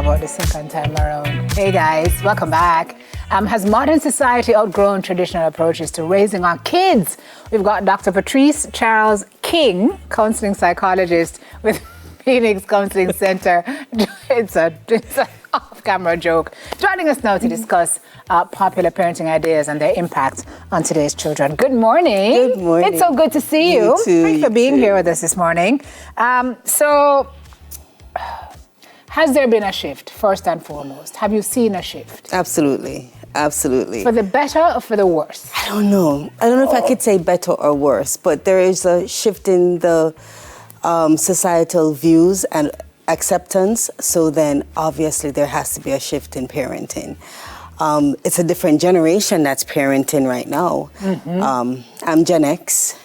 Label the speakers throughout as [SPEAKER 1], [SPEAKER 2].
[SPEAKER 1] about the second time around. Hey guys, welcome back. Has modern society outgrown traditional approaches to raising our kids? We've got Dr. Patrece Charles King, counseling psychologist with Phoenix Counseling Center. It's a off-camera joke. Joining us now to discuss popular parenting ideas and their impact on today's children. Good morning.
[SPEAKER 2] Good morning.
[SPEAKER 1] It's so good to see you.
[SPEAKER 2] Too,
[SPEAKER 1] Thanks for being here with us this morning. Has there been a shift, first and foremost? Have you seen a shift?
[SPEAKER 2] Absolutely. Absolutely.
[SPEAKER 1] For the better or for the worse?
[SPEAKER 2] I don't know if I could say better or worse, but there is a shift in the societal views and acceptance. So then obviously there has to be a shift in parenting. It's a different generation that's parenting right now. Mm-hmm. I'm Gen X,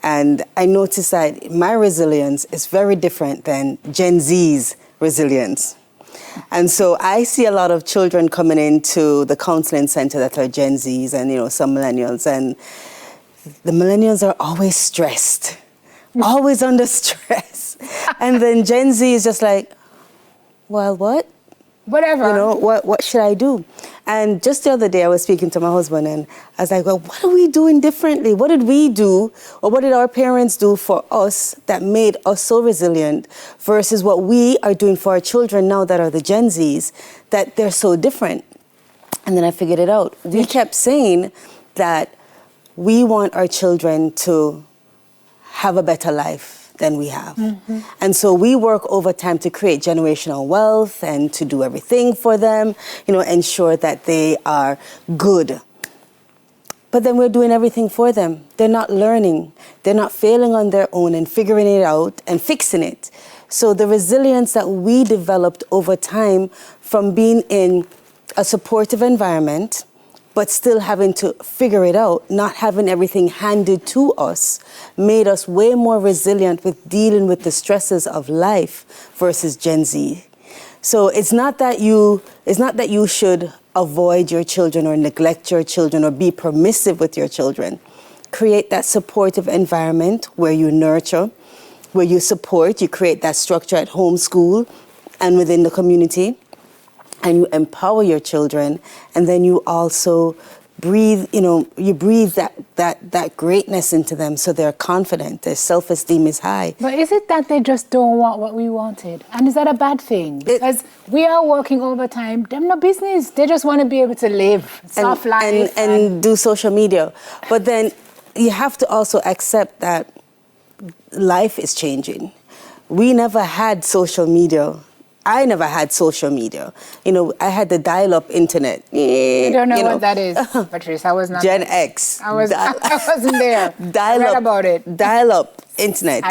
[SPEAKER 2] and I noticed that my resilience is very different than Gen Z's resilience. And so I see a lot of children coming into the counseling center that are Gen Zs and, some millennials. And the millennials are always stressed, always under stress. And then Gen Z is just like, well, what?
[SPEAKER 1] Whatever.
[SPEAKER 2] What should I do? And just the other day, I was speaking to my husband, and I was like, well, what are we doing differently? What did we do, or what did our parents do for us that made us so resilient versus what we are doing for our children now that are the Gen Zs, that they're so different? And then I figured it out. We kept saying that we want our children to have a better life than we have. Mm-hmm. And so we work overtime to create generational wealth and to do everything for them, ensure that they are good. But then we're doing everything for them. They're not learning. They're not failing on their own and figuring it out and fixing it. So the resilience that we developed over time from being in a supportive environment, but still having to figure it out, not having everything handed to us, made us way more resilient with dealing with the stresses of life versus Gen Z. So it's not that you should avoid your children or neglect your children or be permissive with your children. Create that supportive environment where you nurture, where you support, you create that structure at home, school, and within the community. And you empower your children, and then you also breathe, you breathe that greatness into them so they're confident, their self-esteem is high.
[SPEAKER 1] But is it that they just don't want what we wanted? And is that a bad thing? Because we are working overtime, them no business. They just want to be able to live soft life.
[SPEAKER 2] And do social media. But then you have to also accept that life is changing. We never had social media. I never had social media. I had the dial-up internet.
[SPEAKER 1] You don't know what that is, Patrece. I was not
[SPEAKER 2] Gen X.
[SPEAKER 1] I wasn't there.
[SPEAKER 2] Dial-up,
[SPEAKER 1] I read about it.
[SPEAKER 2] Dial-up internet,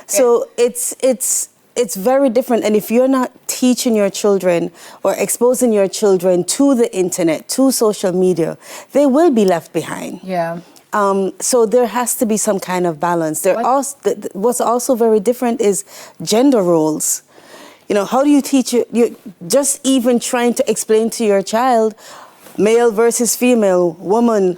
[SPEAKER 2] So it's very different. And if you're not teaching your children or exposing your children to the internet, to social media, they will be left behind.
[SPEAKER 1] Yeah.
[SPEAKER 2] So there has to be some kind of balance. What's also very different is gender roles. How do you teach you just even trying to explain to your child male versus female, woman,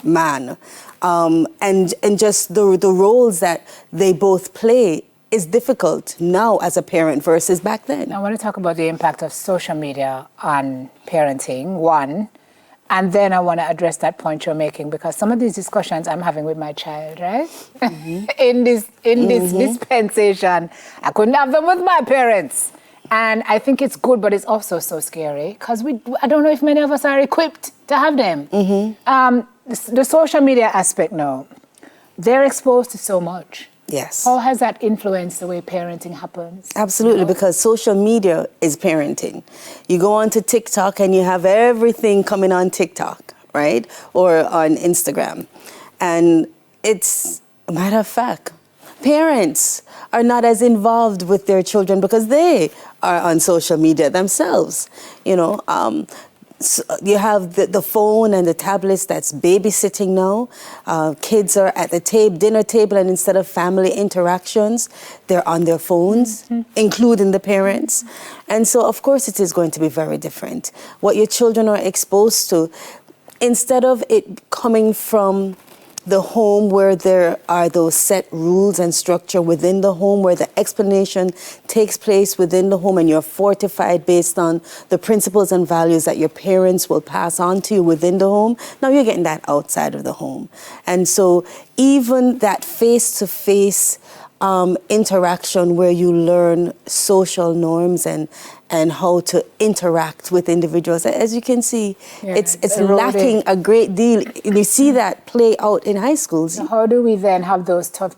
[SPEAKER 2] man, and just the roles that they both play is difficult now as a parent versus back then.
[SPEAKER 1] I want to talk about the impact of social media on parenting, one. And then I want to address that point you're making, because some of these discussions I'm having with my child, right? Mm-hmm. in this dispensation, I couldn't have them with my parents. And I think it's good, but it's also so scary because I don't know if many of us are equipped to have them. Mm-hmm. The social media aspect now, they're exposed to so much.
[SPEAKER 2] Yes.
[SPEAKER 1] How has that influenced the way parenting happens?
[SPEAKER 2] Absolutely, because social media is parenting. You go onto TikTok and you have everything coming on TikTok, right? Or on Instagram. And it's a matter of fact, parents are not as involved with their children because they are on social media themselves. So you have the phone and the tablets that's babysitting now. Kids are at the dinner table, and instead of family interactions, they're on their phones, mm-hmm. including the parents. And so, of course, it is going to be very different. What your children are exposed to, instead of it coming from the home where there are those set rules and structure within the home, where the explanation takes place within the home and you're fortified based on the principles and values that your parents will pass on to you within the home. Now you're getting that outside of the home. And so even that face-to-face interaction where you learn social norms and how to interact with individuals. As you can see, it's lacking a great deal. You see that play out in high schools.
[SPEAKER 1] So how do we then have those tough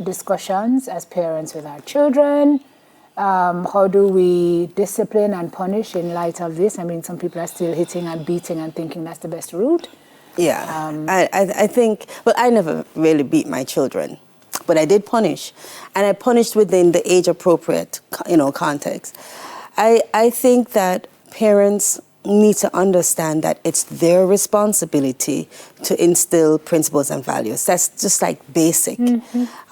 [SPEAKER 1] discussions as parents with our children? How do we discipline and punish in light of this? I mean, some people are still hitting and beating and thinking that's the best route.
[SPEAKER 2] Yeah, I think, well, I never really beat my children, but I did punish. And I punished within the age-appropriate, context. I think that parents need to understand that it's their responsibility to instill principles and values. That's just like basic.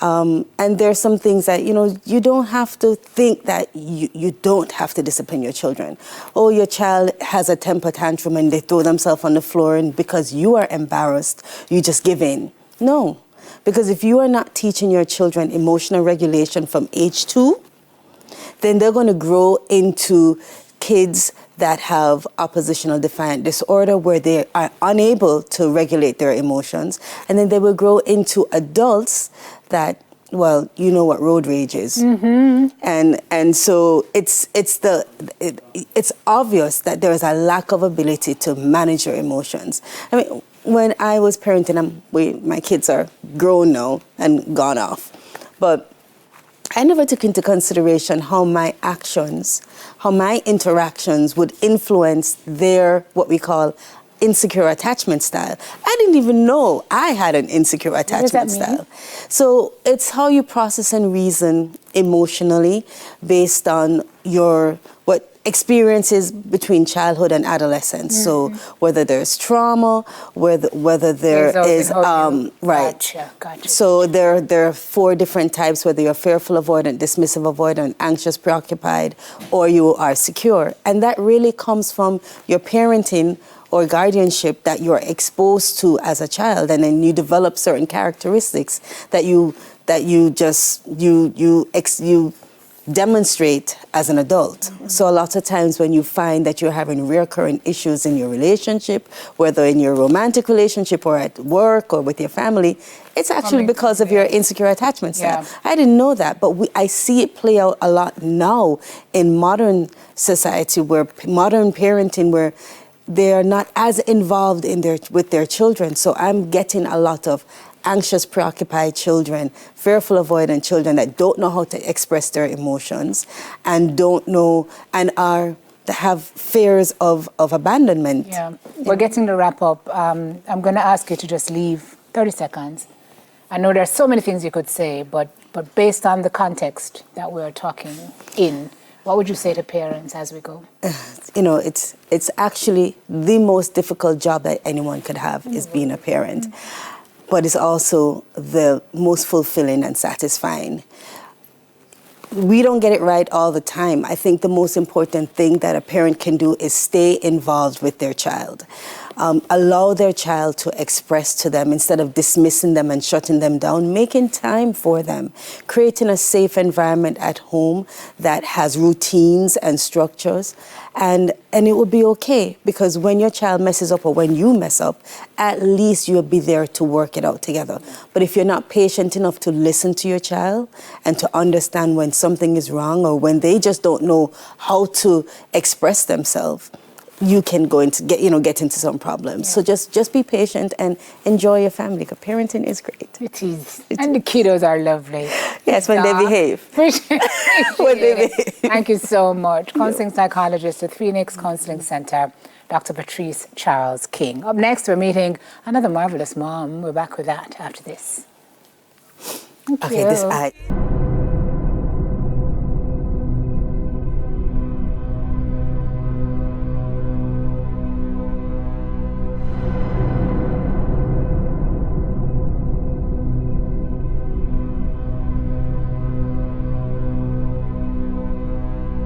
[SPEAKER 2] And there's some things that, you don't have to think that you don't have to discipline your children. Oh, your child has a temper tantrum and they throw themselves on the floor and because you are embarrassed, you just give in. No, because if you are not teaching your children emotional regulation from age 2, then they're going to grow into kids that have oppositional defiant disorder where they are unable to regulate their emotions. And then they will grow into adults that, well, you know what road rage is. And so it's obvious that there is a lack of ability to manage your emotions. I mean, when I was parenting, my kids are grown now and gone off. But I never took into consideration how my actions, how my interactions would influence their, what we call, insecure attachment style. I didn't even know I had an insecure attachment style. So it's how you process and reason emotionally based on what experiences between childhood and adolescence. So whether there's trauma, whether there is right.
[SPEAKER 1] Gotcha.
[SPEAKER 2] So there are 4 different types, whether you're fearful avoidant, dismissive avoidant, anxious preoccupied, or you are secure. And that really comes from your parenting or guardianship that you're exposed to as a child, and then you develop certain characteristics that you demonstrate as an adult. So a lot of times when you find that you're having recurring issues in your relationship, whether in your romantic relationship or at work or with your family, it's actually because of your insecure attachment style. I didn't know that, but I see it play out a lot now in modern society, where modern parenting, where they are not as involved with their children. So I'm getting a lot of anxious, preoccupied children, fearful, avoidant children that don't know how to express their emotions and don't know and have fears of abandonment.
[SPEAKER 1] Yeah, we're getting to wrap up. I'm going to ask you to just leave 30 seconds. I know there's so many things you could say, but based on the context that we're talking in, what would you say to parents as we go? It's actually the most difficult job that anyone could have is being a parent. But it's also the most fulfilling and satisfying. We don't get it right all the time. I think the most important thing that a parent can do is stay involved with their child. Allow their child to express to them instead of dismissing them and shutting them down, making time for them, creating a safe environment at home that has routines and structures. And it will be okay, because when your child messes up or when you mess up, at least you'll be there to work it out together. But if you're not patient enough to listen to your child and to understand when something is wrong or when they just don't know how to express themselves, you can get into some problems. So just be patient and enjoy your family, because parenting is great. It is. And the kiddos are lovely.
[SPEAKER 2] Yes, when they behave. When they behave.
[SPEAKER 1] Thank you so much. Counseling psychologist at Phoenix Counseling Center, Dr. Patrece Charles King. Up next, we're meeting another marvelous mom. We're back with that after this. Thank you.
[SPEAKER 2] Okay,